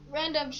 random.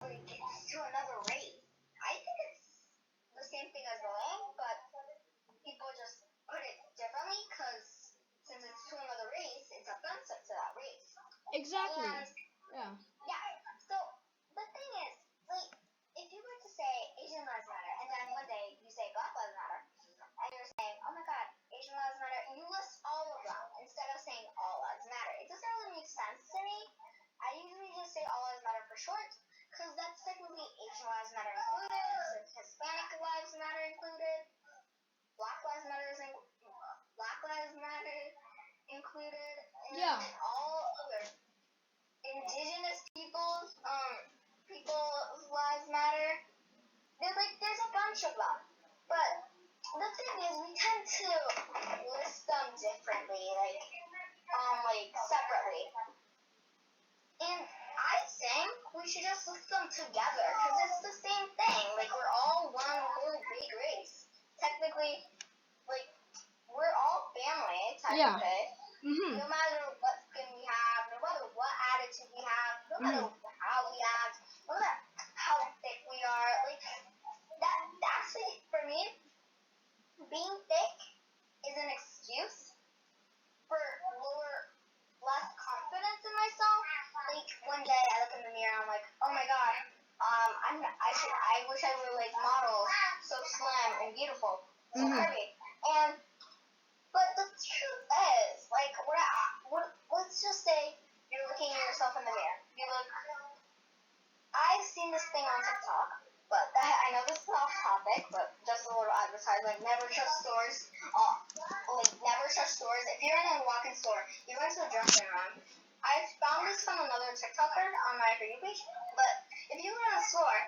To another race. I think it's the same thing as bullying, but people just put it differently because since it's to another race, it's offensive to that race. Exactly. And Yeah. yeah, so the thing is, like, if you were to say Asian lives matter, and then one day you say Black lives matter, and you're saying, oh my God, Asian lives matter, and you list all of them instead of saying all lives matter. It doesn't really make sense to me. I usually just say all lives matter for short, because that's technically Asian lives matter included, Hispanic lives matter included, Black lives matter included, and Yeah. all other indigenous people's lives matter. There's a bunch of them, but the thing is, we tend to list them differently, like separately. And I think we should just list them together, because it's the same thing. Like, we're all one whole big race. Technically, like, we're all family, Yeah. technically. Mhm. No matter what skin we have, no matter what attitude we have, no matter how we act, no matter how thick we are. Like, that actually, for me, being thick is an excuse for less confidence in myself. Like, one day I look in the mirror, I'm like, oh my God, I wish I were like models, so slim and beautiful, so curvy. But the truth is, like, let's just say you're looking at yourself in the mirror. I've seen this thing on TikTok, but I know this is off topic, but just a little advertisement. Never trust stores. Never trust stores. If you're in a walk-in store, you went to a dressing room. I found this from another TikToker on my For You page, but if you were in a store,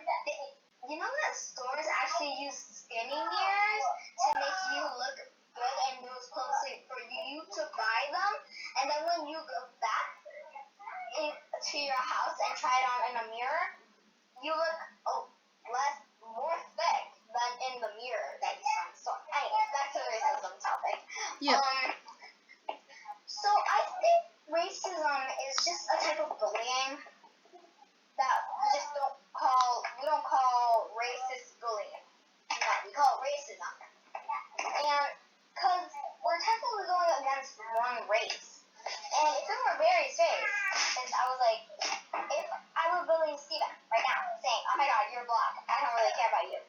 you know that stores actually use skinny mirrors to make you look good and move closely for you to buy them, and then when you go back to your house and try it on in a mirror, you look more thick than in the mirror that you saw in the store. Anyways, back to the racism topic. Yeah. So I think racism is just a type of bullying that we don't call racist bullying. No, we call it racism. And because we're technically going against one race. And if it were very serious, since I was like, if I were bullying Steven right now, saying, oh my God, you're black, I don't really care about you.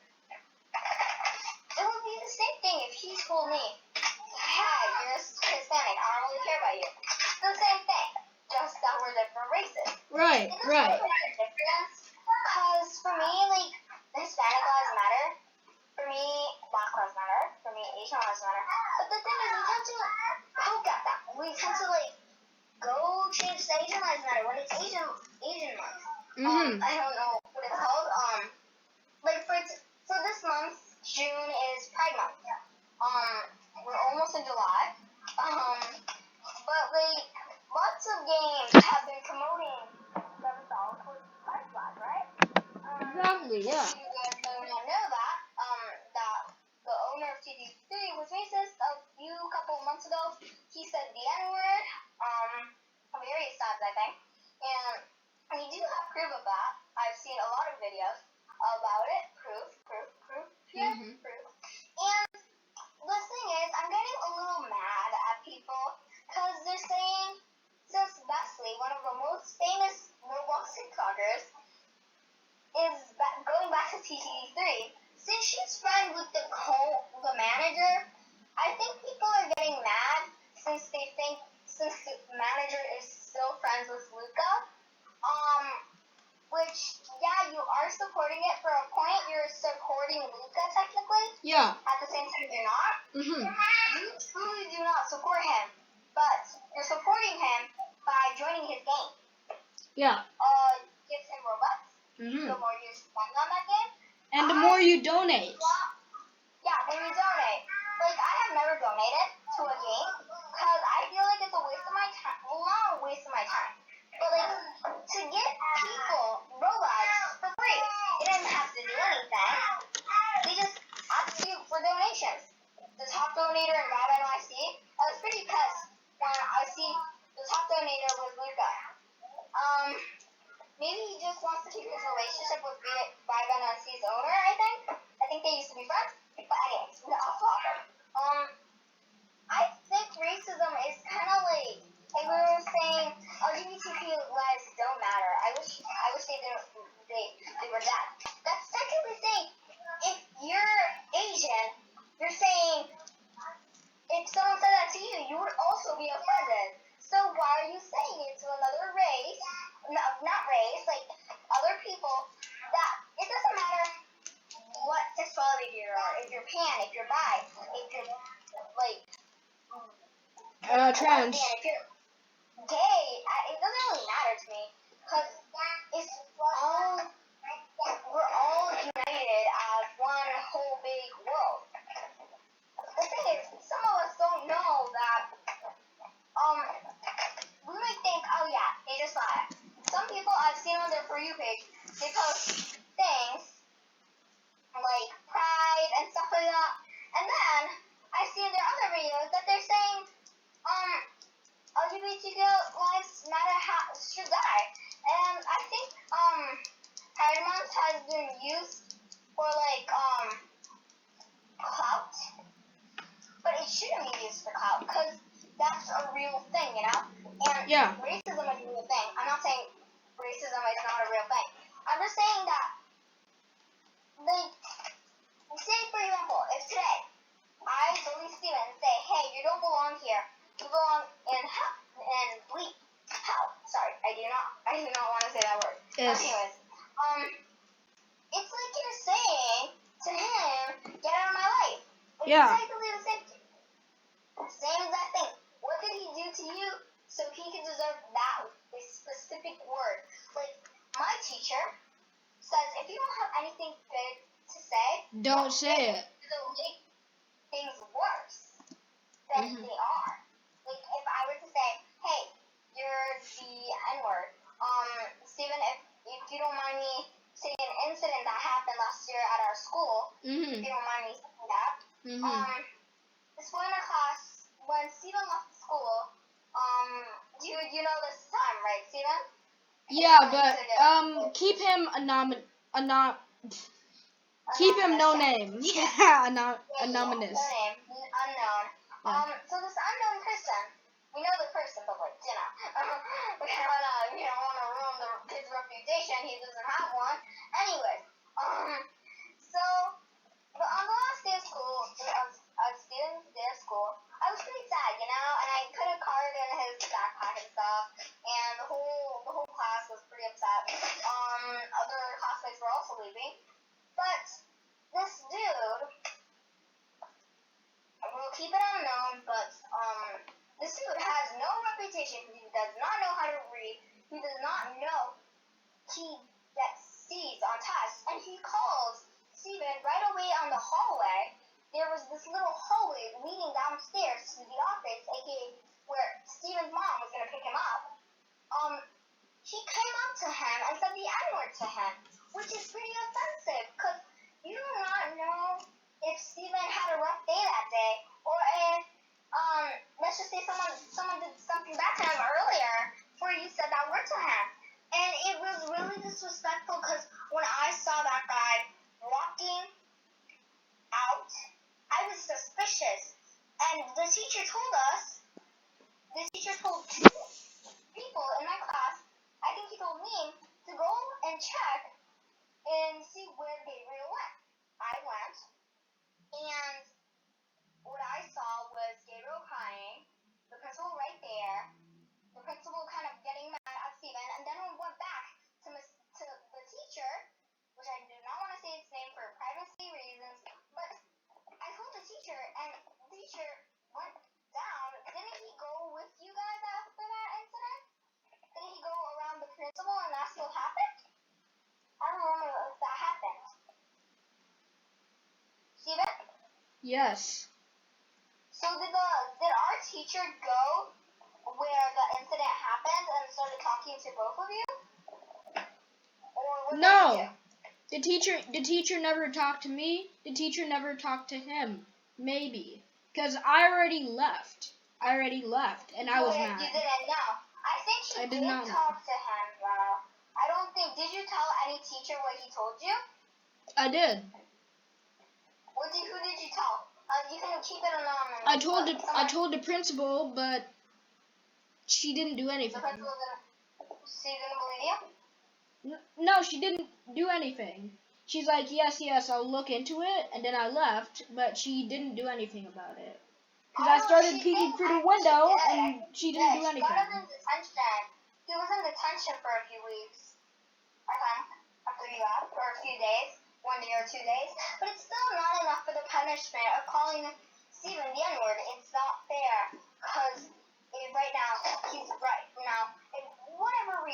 It would be the same thing if he told me, yeah, you're Hispanic, I don't really care about you. It's the same thing, just that we're different races. Right. It doesn't really make a difference, because for me, like, Hispanic lives matter. For me, Black lives matter. For me, Asian lives matter. But the thing is, we tend to poke at that. We tend to, like, go change the Asian lives matter when it's Asian month. I don't know what it's called. Like, for this month, June is Pride Month. We're almost in July. But, like, lots of games have been promoting themselves with Pride flag, right? Exactly. Yeah. If you guys may not know that, that the owner of TV3 was racist a couple months ago. He said the N-word, various times, I think. And we do have proof of that. I've seen a lot of videos about it. Proof. And the thing is, I'm getting a little mad at people because they're saying, since Besley, one of the most famous Roblox manager. I think people are getting mad since the manager is still friends with Luca. Which, yeah, you are supporting it for a point. You're supporting Luca technically. Yeah. At the same time, you're not. You truly do not support him, but you're supporting him by joining his game. Yeah. Gives him Robux. The more you spend on that game. And the more you donate. Yeah, when you donate. Like, I have never donated to a game because I feel like it's a waste of my time. Well, not a waste of my time, but like to get people Robux for free. It doesn't have to do anything. They just ask you for donations. The top donator in Vibe NYC, I was pretty pissed when I see the top donator was Luca. Maybe he just wants to keep his relationship with Vibe NYC's owner, I think. I think they used to be friends. But anyways, off topic. I think racism is kind of like we were saying LGBTQ lives don't matter. I wish they didn't. They were that. That's technically saying if you're Asian, you're saying if someone said that to you, you would also be offended. So why are you saying it to another race? Not race, like other people. That it doesn't matter what sexuality you are. If you're pan, if you're bi, if you're like Trans. if you're gay, it doesn't really matter to me because it's all we're all united as one whole big world. The thing is, some of us don't know that. We might think, oh yeah, they just lie. Some people I've seen on their For You page, they post things like pride and stuff like that, and then I see in their other videos that they're saying, LGBTQ lives matter should die. And I think Pride Month has been used for like clout, but it shouldn't be used for clout because that's a real thing, you know. And racism is a real thing. I'm not saying racism is not a real thing. I'm just saying that, like, say for example, if today I bully Steven and say, hey, you don't belong here. You belong in bleep. Hell. Sorry, I do not want to say that word. Yes. Anyways, it's like you're saying to him, get out of my life. Like, Yeah. It's exactly the same. Same exact thing. What did he do to you so he could deserve that specific word? Like, my teacher says, if you don't have anything good to say, Don't say it. It'll make things worse than they are. Like, if I were to say, hey, you're the N-word. Steven, if you don't mind me saying an incident that happened last year at our school, if you don't mind me saying that, this boy in our class, when Steven left school, you know this time, right, Steven? Yeah, but keep him keep him no name. Yeah, anonymous. No name, unknown. So this unknown person, we know the person, but like, you know, we don't want to ruin his reputation. He doesn't have one. Anyways, so but on the last day of school, of Steven's day of school, I was pretty sad, you know, and I put a card in his backpack and stuff, and the whole class was pretty upset. Other classmates were also leaving, but this dude, we'll keep it unknown, but this dude has no reputation. He does not know how to read. He does not know. He gets C's on tests, and he calls Steven right away on the hallway. There was this little hallway leading downstairs to the office, aka where Steven's mom was gonna pick him up. He came up to him and said the N-word to him, which is pretty offensive, because you do not know if Steven had a rough day that day, or if, let's just say someone did something bad to him earlier before you said that word to him. And it was really disrespectful, because when I saw that guy walking out, I was suspicious. And the teacher told two people in my class, I think he told me, to go and check and see where Gabriel went. I went, and teacher went down, didn't he go with you guys after that incident? Didn't he go around the principal and ask what happened? I don't remember if that happened. Steven? Yes. So did our teacher go where the incident happened and started talking to both of you? Or what did he No. do? The teacher never talked to me. The teacher never talked to him. Maybe. Because I already left. And I was You mad. didn't know. I think I he did did not know. talk to him, though. I don't think. Did you tell any teacher what he told you? I did. Who did you tell? You can keep it anonymous. I told the principal, but she didn't do The anything. principal didn't. She didn't believe you? No, she didn't do anything. She's like, yes, I'll look into it, and then I left, but she didn't do anything about it. Because I started peeking through the window, and she didn't do anything. She got him in detention. He was in detention for a few weeks. After you left, for a few days. 1 day or 2 days. But it's still not enough for the punishment of calling Steven the N-word. It's not fair. Because right now, he's right. Now, for whatever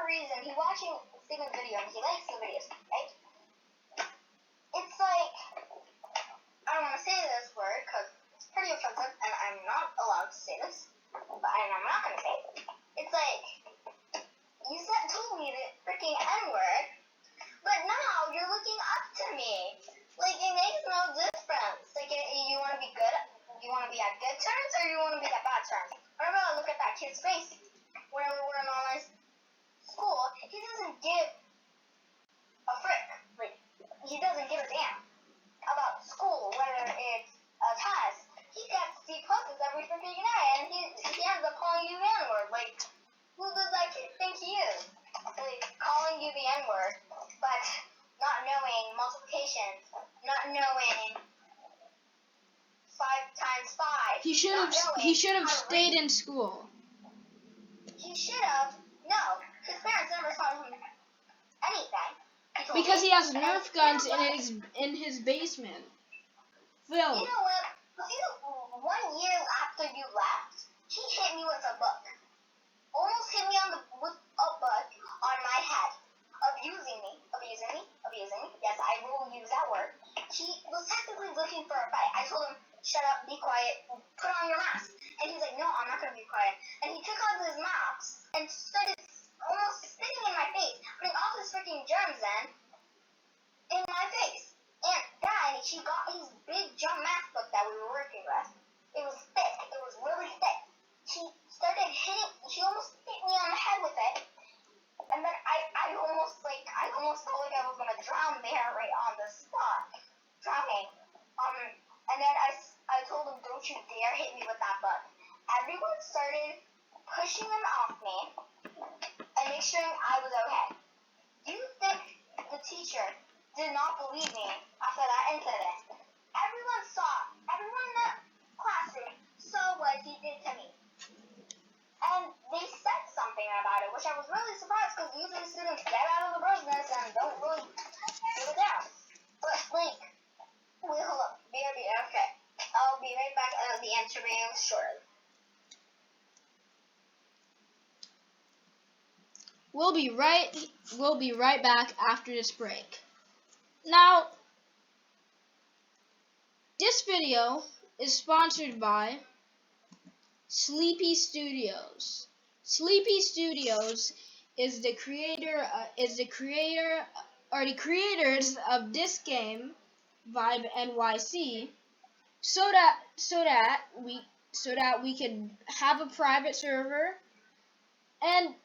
reason, he's watching Steven's video and he likes the videos, right? It's like, I don't want to say this word because it's pretty offensive and I'm not allowed to say this. But I'm not going to say it. It's like, you told me the freaking N-word, but now you're looking up to me. Like, it makes no difference. Like, you want to be good, you want to be at good terms, or you want to be at bad terms? Whenever I look at that kid's face, whenever we're in online school, he doesn't give a frick. Like, he doesn't give a damn about school, whether it's a test. He gets C pluses every freaking day, and he ends up calling you the N-word. Like, who does that kid think he is? Like, calling you the N-word, but not knowing multiplication, not knowing 5 times 5. He should have stayed in school. He should have. No, his parents never taught him anything. Because he has Nerf guns in his basement. Phil. You know what? 1 year after you left, he hit me with a book. Almost hit me with a book on my head. Abusing me. Yes, I will use that word. He was technically looking for a fight. I told him, shut up, be quiet, put on your mask. And he's like, no, I'm not going to be quiet. And he took off his mask and started almost spitting in my face, putting all his freaking germs in my face. And then he got his big jump mask book that we were working with. It was thick. It was really thick. He almost hit me on the head with it. And then I almost felt like I was gonna drown there right on the spot. Drowning. And then I told him, don't you dare hit me with that book. Everyone started pushing him off me and make sure I was okay. Do you think the teacher did not believe me after that incident? Everyone in the classroom saw what he did to me. And they said something about it, which I was really surprised because usually students get out of the business and don't really do it down. But, wait, hold up. BRB, okay. I'll be right back out of the interview shortly. We'll be right back after this break. Now, this video is sponsored by Sleepy Studios. Sleepy Studios is the creators of this game, Vibe NYC, so that we can have a private server and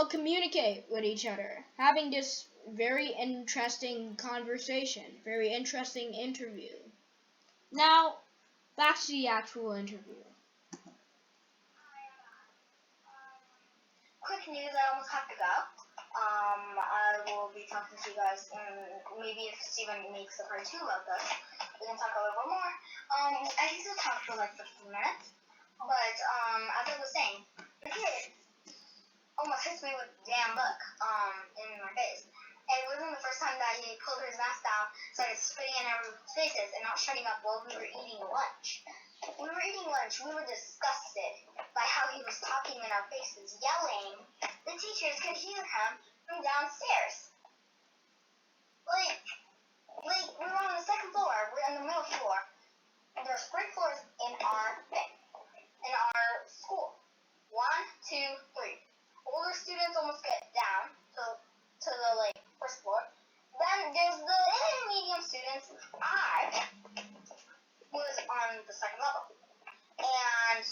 communicate with each other, having this very interesting conversation, very interesting interview. Now, back to the actual interview. Quick news, I almost have to go. I will be talking to you guys, and maybe if Steven makes a part 2 of this, we can talk a little bit more. I used to talk for like 15 minutes, but as I was saying, the kid almost hits me with a damn book in my face. And it wasn't the first first time that he pulled his mask down, started spitting in our faces and not shutting up while we were eating lunch. When we were eating lunch, we were disgusted by how he was talking in our faces, yelling. The teachers could hear him from downstairs. Like we were on the second floor, we're on the middle floor. There's 3 floors in our school. 1, 2, 3. Older students almost get down to the first floor. Then there's the intermediate students. I was on the second level, and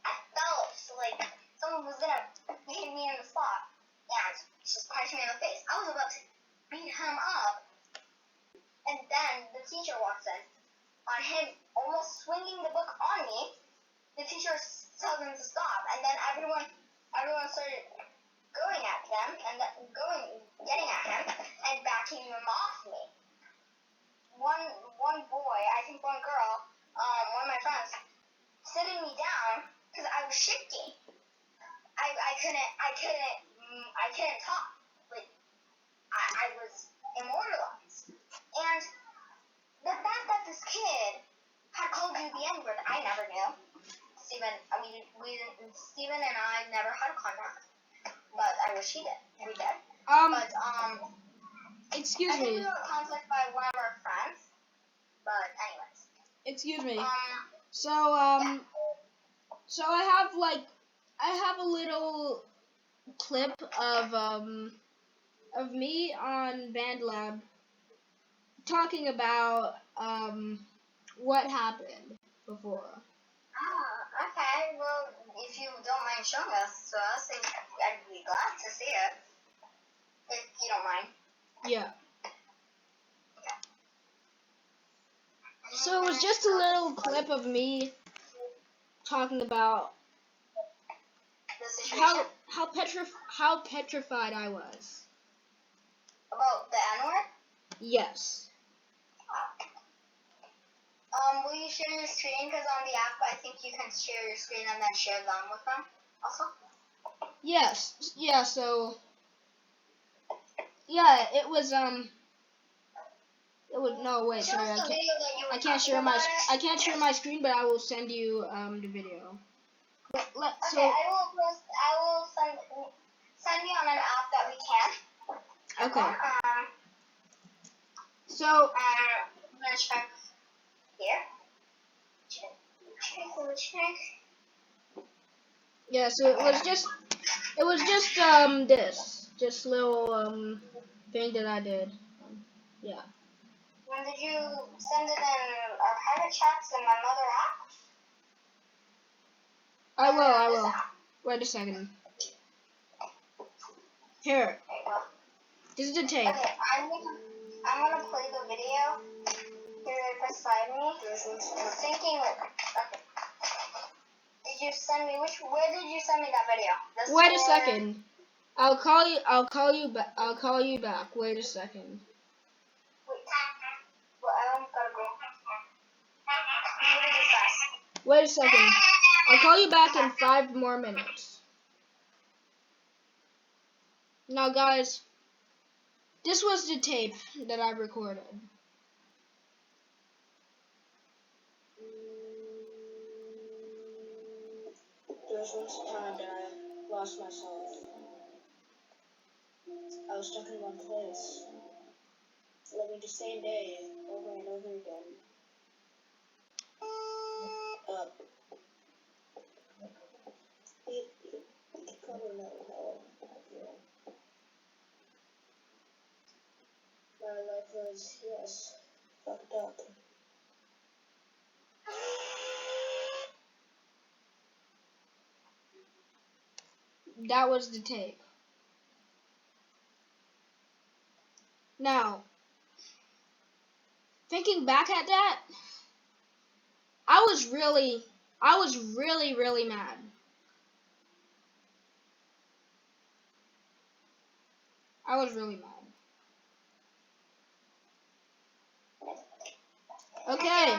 I felt like someone was gonna hit me in the spot and just punch me in the face. I was about to beat him up, and then the teacher walks in. On him almost swinging the book on me, the teacher tells him to stop, and then everyone started going at them and getting at him and backing him off me. One boy, I think one girl, one of my friends, sitting me down because I was shaking. I couldn't talk. Like I was immortalized. And the fact that this kid had called you the N-word, I never knew. Steven and I never had contact, but I wish we did. But Excuse I think me. we were contacted by one of our friends. But anyways. Excuse me. So Yeah. so I have a little clip of me on BandLab talking about what happened before. Oh, okay. Well, if you don't mind showing us to us, I'd be glad to see it. If you don't mind. Yeah. So it was just a little clip of me talking about The situation how petrified I was. about the N-word. Yes. Will you share your screen? Because on the app, I think you can share your screen and then share them with them. Also. Yes. Yeah. So. Yeah. It was It was no wait. Show Sorry. us the video that you were I can't talking share my about it. I can't share my screen, but I will send you the video. Okay, I will send you on an app that we can. Okay. So I'm gonna check here. Check. yeah. So it was just this little thing that I did. Yeah. When did you send it in our private chats in another app? I This will. app. Wait a second. Here. Okay, well. This is the tape. Okay, I'm gonna play the video here right beside me. I'm thinking. Okay. Did you send me where did you send me that video? Wait a second. I'll call you back. Wait a second. Wait. Well, I don't gotta go. What is this? Wait a second. I'll call you back in 5 more minutes. Now, guys, this was the tape that I recorded. There was once a time that I lost myself. I was stuck in one place, living the same day over and over again. You probably know how I feel. My life was, yes, fucked up. That was the tape. Now, thinking back at that, I was really mad. I was really mad. Okay.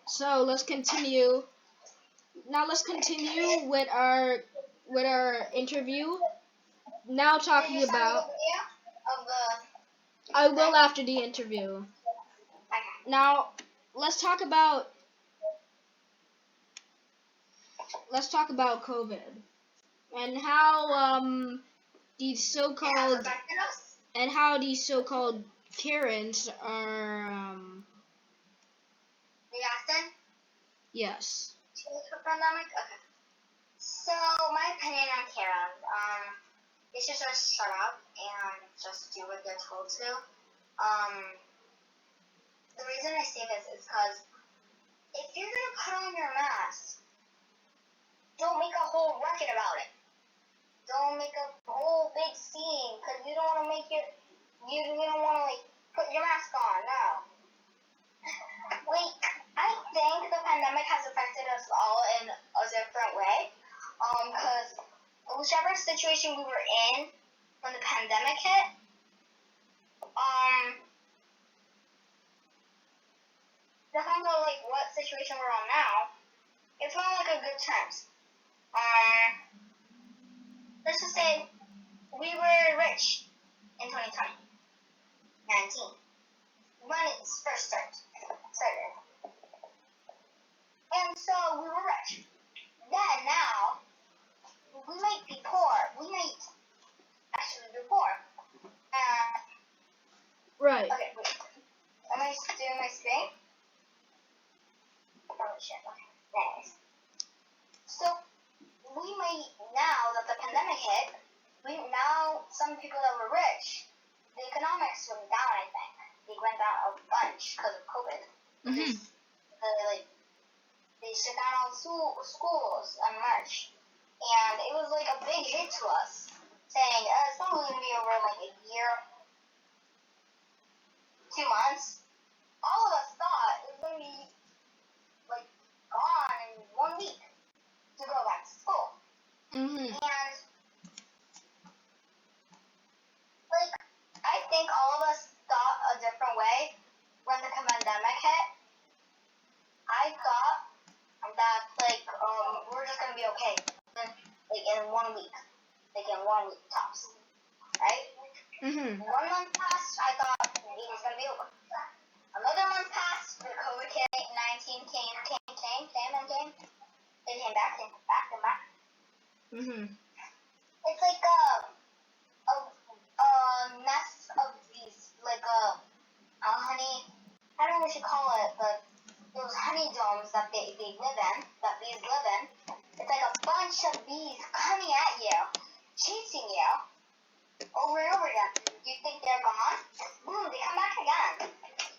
So let's continue. Now let's continue with our interview. Now talking Did you send me about the video of the I will after the interview. Okay. Now, let's talk about COVID and how these It has so-called affected us. and how these so-called Karens are Reacting yes. to the pandemic. Okay. So my opinion on Karen, they should just shut up and just do what they're told to. The reason I say this is because if you're gonna put on your mask, don't make a whole record about it. Don't make a whole big scene because you don't want to make you don't want to like put your mask on. No. Like I think the pandemic has affected us all in a different way. Because whichever situation we were in when the pandemic hit, depending on like what situation we're on now, it's not like a good terms. Let's just say we were rich in 2020, 19, when it first started. And so we were rich. Then now, we might be poor. We might actually be poor. Right. Okay, wait. Am I doing my screen? Oh shit, okay. Anyways. So, we might, now that the pandemic hit, some people that were rich, the economics went down, I think. They went down a bunch because of COVID. Mhm. They shut down all schools in March. And it was like a big hit to us, saying it's probably going to be over like a year, 2 months. All of us thought it was going to be like gone in 1 week to go back to school. Mhm. And like I think all of us thought a different way when the pandemic hit. I thought that like we're just gonna be okay, like in 1 week, tops, right? Mhm. 1 month passed, I thought maybe it was gonna be over. Another month passed, the COVID-19 came. It came back. Mhm. It's like a nest of bees, like a honey. I don't know what you call it, but those honey domes that they live in, that bees live in. It's like a bunch of bees coming at you, chasing you over and over again. You think they're gone? Boom, they come back again.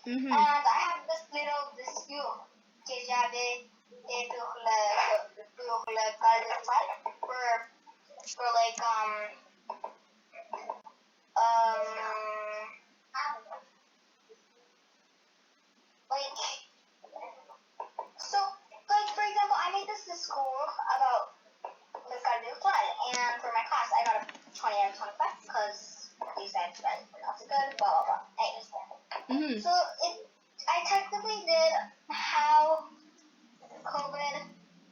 Mhm. And I have this little dispute que j'avais pour le cas de flight for like so like for example I made this to school about the cas de flight, and for my class I got a 20 out of 25 because they said that it's not so good, blah blah blah. Anyways. Mhm. So I technically did how COVID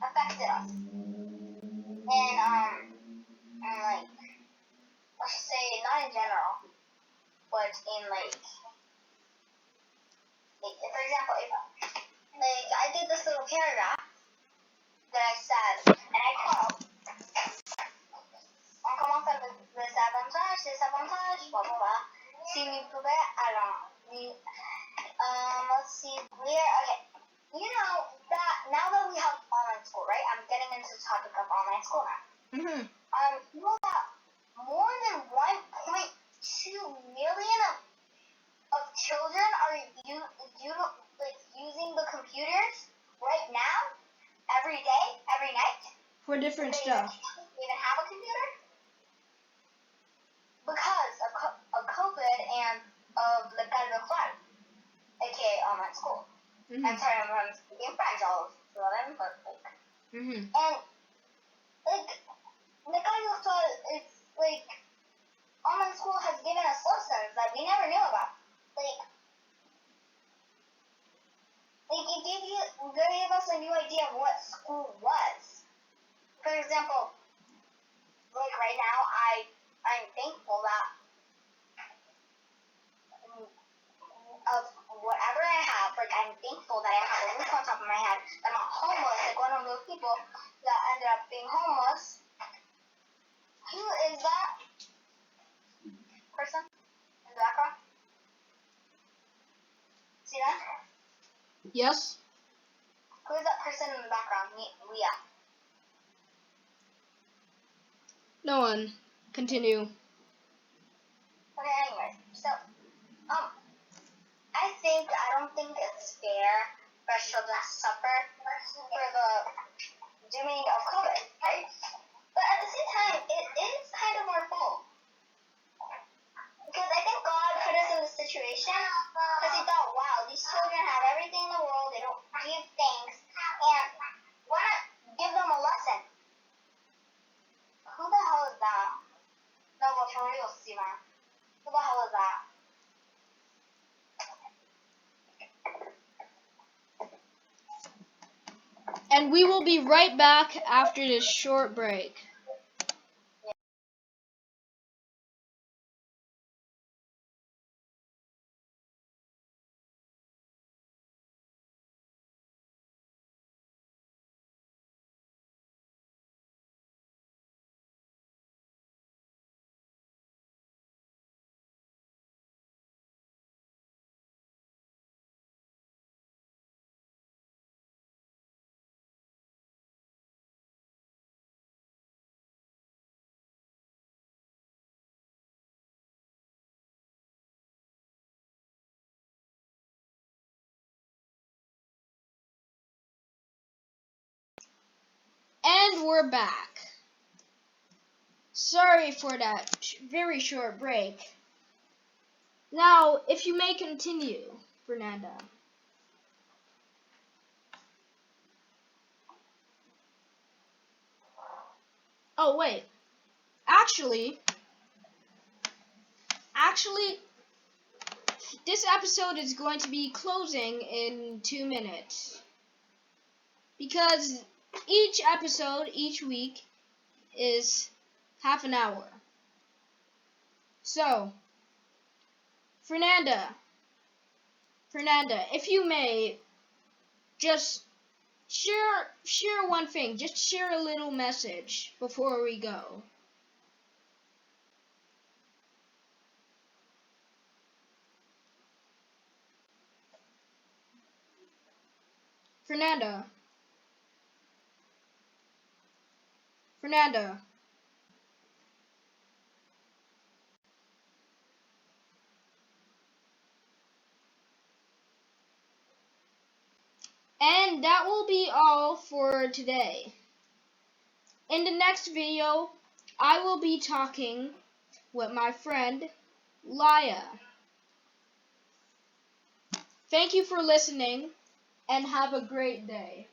affected us. And like, let's say, not in general, but in like for example, if like I did this little paragraph that I said, and I quote, on commence avec les avantages, blah blah blah. Si vous pouvez, alors, let's see where, okay. You know that now that we have online school, right? I'm getting into the topic of online school now. Mhm. You know that more than 1.2 million of children are using the computers right now, every day, every night. For different They stuff. even have a computer because of COVID and of the kind of fun, aka online school. Mhm. I'm sorry, I'm speaking French all of a sudden, but like. Mhm. And like the kind of thought it's like online school has given us lessons that we never knew about. Like it gave us a new idea of what school was. For example, like right now I'm thankful that of whatever I have. Like, I'm thankful that I have a roof on top of my head. I'm not homeless, like one of those people that ended up being homeless. Who is that person in the background? See that? Yes? Who is that person in the background? Leah. No one. Continue. Okay, anyways, so, I don't think it's fair for children to suffer for the dooming of COVID, right? But at the same time, it is kind of our fault. Because I think God put us in this situation because he thought, wow, these children have everything in the world, they don't give thanks, and why not give them a lesson? Who the hell is that? No, but for real, Steven. Who the hell is that? And we will be right back after this short break. And we're back. Sorry for that very short break. Now, if you may continue, Fernanda. Oh, wait. Actually, this episode is going to be closing in 2 minutes. Because each episode, each week, is half an hour. So, Fernanda, if you may, just share one thing. Just share a little message before we go. Fernanda. And that will be all for today. In the next video, I will be talking with my friend, Laya. Thank you for listening, and have a great day.